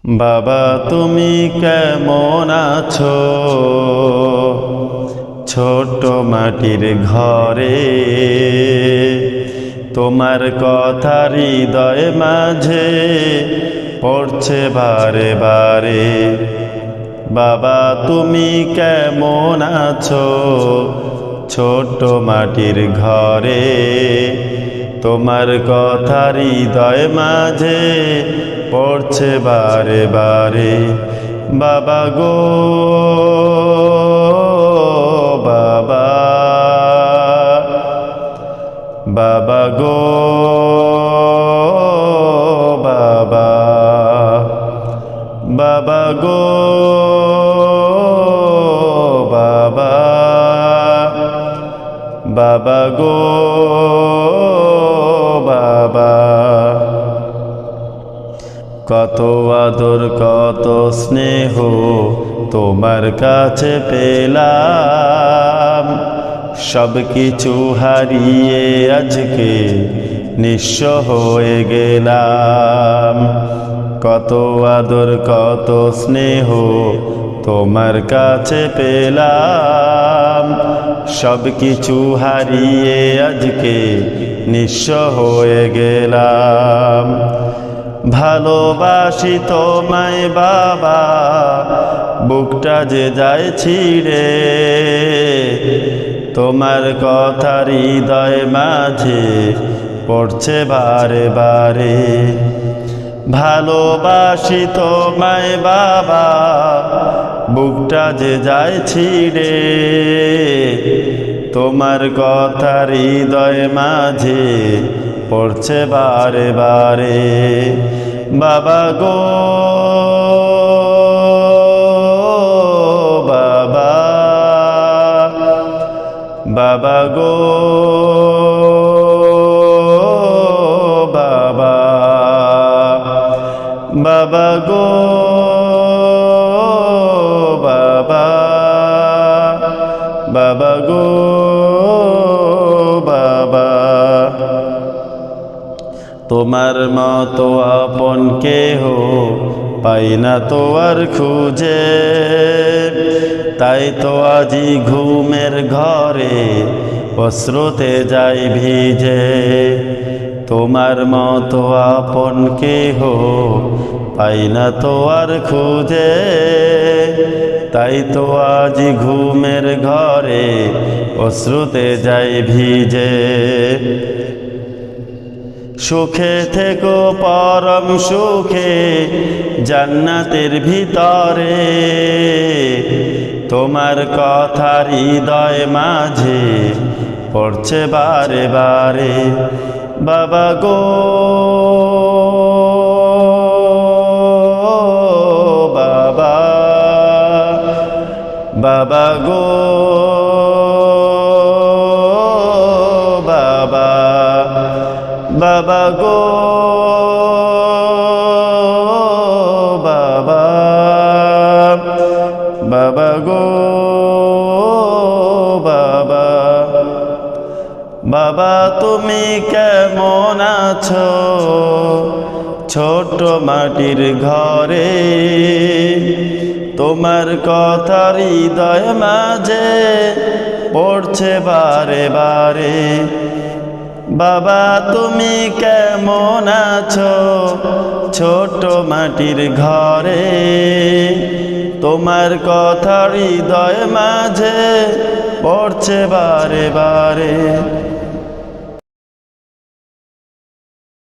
বাবা তুমি কেমন আছো ছোট মাটির ঘরে, তোমার কথা হৃদয় মাঝে পড়ছে বারে বারে। বাবা তুমি কেমন আছো ছোট মাটির ঘরে, তোমার কথা হৃদয় মাঝে পড়ছে বারে বারে। বাবা গো বাবা, বাবা গো বাবা, বাবা গো বাবা, বাবা গো বাবা। কত আদর কত স্নেহ তোমার কাছে পেলাম, সব কিছু হারিয়ে আজকে নিঃস্ব হয়ে গেলাম। কত আদর কত স্নেহ তোমার কাছে পেলাম, সব কিছু হারিয়ে আজকে নিঃস্ব হয়ে গেলাম। ভালোবাসি তোমায় বাবা, বুকটা যে যায় ছিঁড়ে, তোমার কথা হৃদয় মাঝে পড়ছে বারে বারে। ভালোবাসি তোমায় বাবা, বুকটা যে যায় ছিঁড়ে, তোমার কথা হৃদয় মাঝে পড়ছে বারে বারে। বাবা গো বাবা, বাবা গো বাবা, বাবা গো বাবা, বাবা গো বাবা। তোমার মতো আপন কেহ পাই না তো আর খুঁজে, তাই তো আজি ঘুমের ঘরে অশ্রুতে যাই ভিজে। তোমার মতো আপন কেহ পাই না তো আর খুঁজে, তাই তো আজি ঘুমের ঘরে অশ্রুতে যাই ভিজে। সুখে থেকো পরম সুখে জান্নাতের ভিতরে, তোমার কথা হৃদয় মাঝে পড়ছে বারে বারে। বাবা গো বাবা, বাবা গো বাবা, বাবা গো বাবা, বাবা গো বাবা। বাবা তুমি কেমন আছো ছোট মাটির ঘরে, তোমার কথা হৃদয় মাঝে পড়ছে বারে বারে। বাবা তুমি কেমন আছো ছোট মাটির ঘরে, তোমার কথা হৃদয় মাঝে পড়ছে বারে বারে।